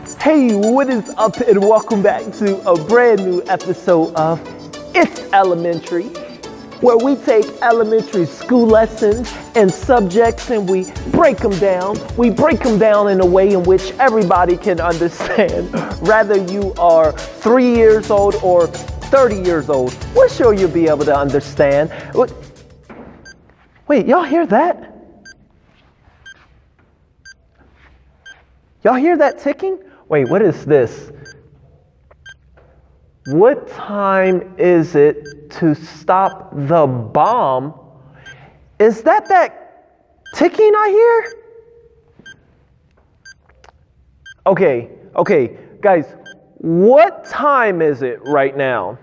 Hey, what is up, and welcome back to a brand new episode of It's Elementary, where we take elementary school lessons and subjects and we break them down. We break them down in a way in which everybody can understand. Rather you are 3 years old or 30 years old, we're sure you'll be able to understand. Wait, y'all hear that? Y'all hear that ticking? Wait, what is this? What time is it to stop the bomb? Is that ticking I hear? Okay, guys, what time is it right now?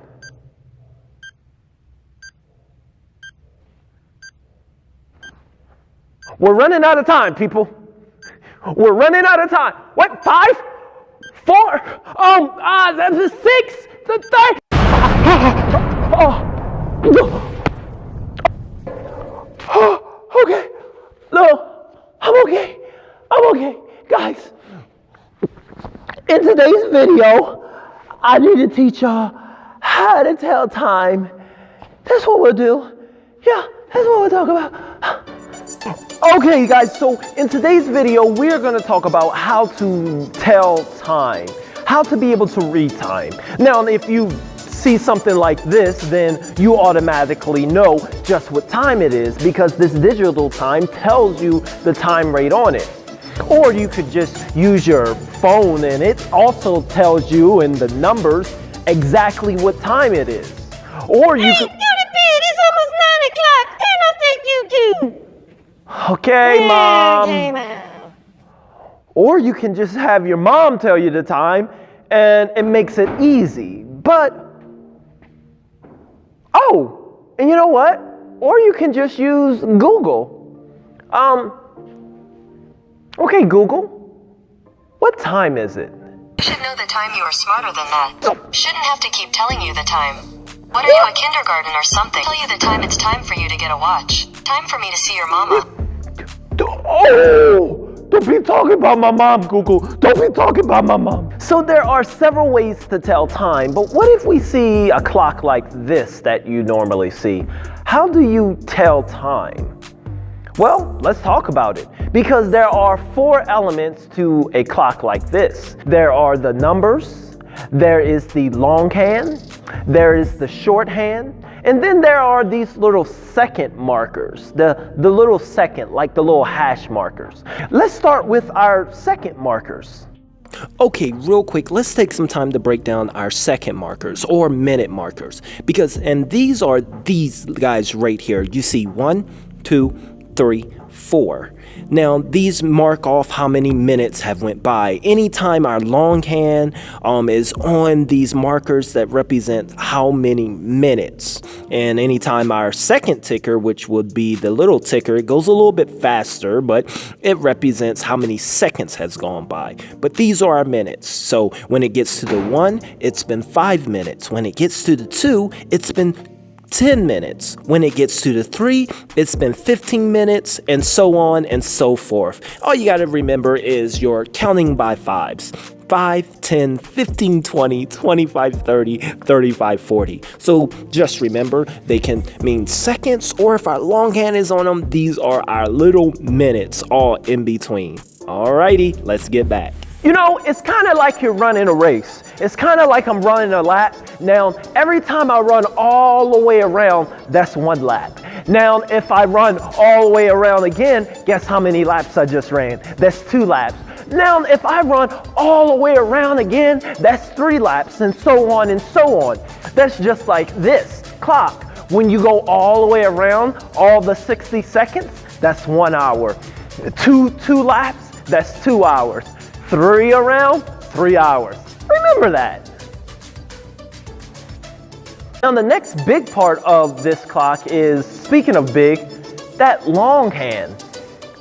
We're running out of time, people. We're running out of time. What, 5? 4? That's 6. The 3. Okay. No, I'm okay. Guys, in today's video, I need to teach y'all how to tell time. That's what we'll do. Yeah, that's what we'll talk about. Okay, guys, so in today's video, we're going to talk about how to tell time, how to be able to read time. Now, if you see something like this, then you automatically know just what time it is because this digital time tells you the time rate on it. Or you could just use your phone and it also tells you in the numbers exactly what time it is. Or you could... Go to bed, it's almost 9 o'clock. Turn off that YouTube. Okay, Mom. Okay, Mom. Or you can just have your mom tell you the time and it makes it easy. But, and you know what? Or you can just use Google. Okay, Google, what time is it? You should know the time. You are smarter than that. Shouldn't have to keep telling you the time. What are you, a kindergarten or something? Tell you the time. It's time for you to get a watch. Time for me to see your mama. Don't be talking about my mom, Google. Don't be talking about my mom. So there are several ways to tell time, but what if we see a clock like this that you normally see? How do you tell time? Well, let's talk about it, because there are 4 elements to a clock like this. There are the numbers, there is the longhand, there is the shorthand, and then there are these little second markers, the little second, like the little hash markers. Let's start with our second markers. Okay, real quick, let's take some time to break down our second markers or minute markers, and these are these guys right here. You see 1, 2, 3, 4. Now these mark off how many minutes have went by. Anytime our longhand is on these markers, that represent how many minutes. And anytime our second ticker, which would be the little ticker, it goes a little bit faster, but it represents how many seconds has gone by. But these are our minutes. So when it gets to the 1, it's been 5 minutes. When it gets to the 2, it's been 10 minutes. When it gets to the 3, it's been 15 minutes, and so on and so forth. All you got to remember is you're counting by 5s. 5, 10, 15, 20, 25, 30, 35, 40. So just remember, they can mean seconds, or if our longhand is on them, these are our little minutes, all in between. Alrighty, let's get back. You know, it's kind of like you're running a race. It's kind of like I'm running a lap. Now, every time I run all the way around, that's 1 lap. Now, if I run all the way around again, guess how many laps I just ran? That's 2 laps. Now, if I run all the way around again, that's 3 laps, and so on and so on. That's just like this clock. When you go all the way around, all the 60 seconds, that's 1 hour. Two laps, that's 2 hours. 3 around, 3 hours. Remember that. Now the next big part of this clock is, speaking of big, that longhand,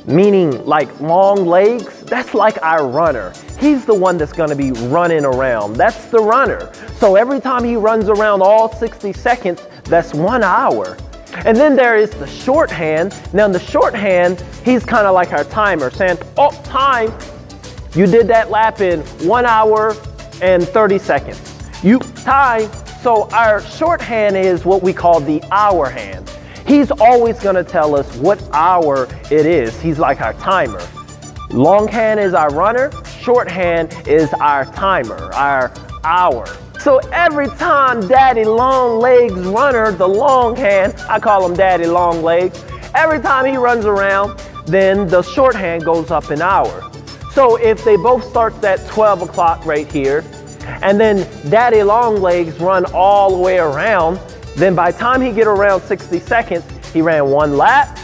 meaning like long legs. That's like our runner. He's the one that's gonna be running around. That's the runner. So every time he runs around all 60 seconds, that's 1 hour. And then there is the shorthand. Now the shorthand, he's kind of like our timer, saying, oh, time. You did that lap in 1 hour and 30 seconds. So our shorthand is what we call the hour hand. He's always gonna tell us what hour it is. He's like our timer. Longhand is our runner, shorthand is our timer, our hour. So every time Daddy Long Legs runner, the longhand, I call him Daddy Long Legs, every time he runs around, then the shorthand goes up an hour. So if they both start at 12 o'clock right here, and then Daddy Long Legs run all the way around, then by the time he get around 60 seconds, he ran 1 lap.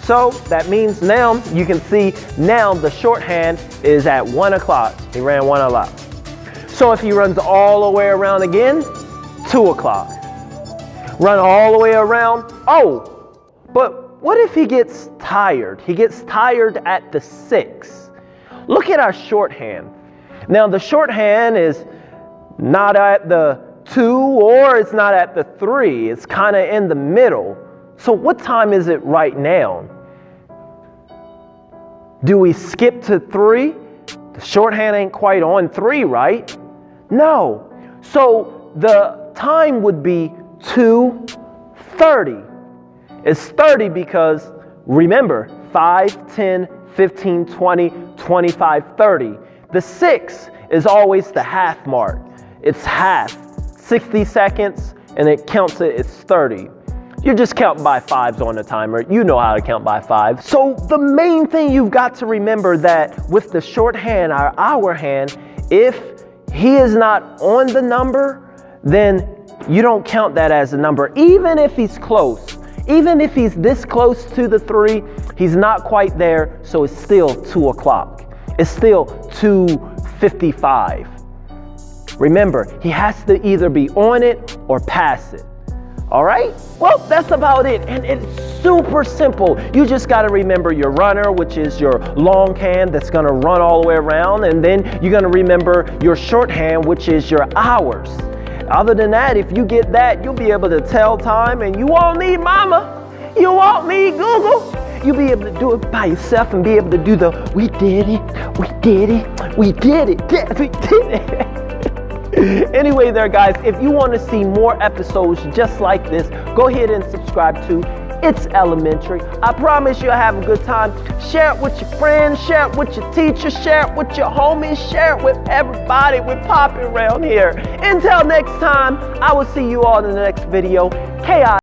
So that means now you can see now the shorthand is at 1 o'clock. He ran 1 lap. So if he runs all the way around again, 2 o'clock. Run all the way around. Oh, but what if he gets tired? He gets tired at the 6. Look at our shorthand. Now the shorthand is not at the 2 or it's not at the 3. It's kind of in the middle. So what time is it right now? Do we skip to 3? The shorthand ain't quite on 3, right? No. So the time would be 2:30. It's 30 because remember 5, 10, 15, 20, 25, 30. The 6 is always the half mark. It's half, 60 seconds, and it counts it, it's 30. You're just counting by 5s on the timer. You know how to count by 5. So the main thing you've got to remember that with the shorthand, our hour hand, if he is not on the number, then you don't count that as a number. Even if he's close, even if he's this close to the 3, he's not quite there, so it's still 2 o'clock. It's still 2:55. Remember, he has to either be on it or pass it. All right? Well, that's about it. And it's super simple. You just got to remember your runner, which is your longhand that's going to run all the way around. And then you're going to remember your shorthand, which is your hours. Other than that, if you get that, you'll be able to tell time and you won't need mama. You won't need Google. You'll be able to do it by yourself and be able to do the, we did it, we did it, we did it, yes, we did it. Anyway there guys, if you want to see more episodes just like this, go ahead and subscribe to It's Elementary. I promise you'll have a good time. Share it with your friends, share it with your teachers, share it with your homies, share it with everybody. We're popping around here. Until next time, I will see you all in the next video. Chaos.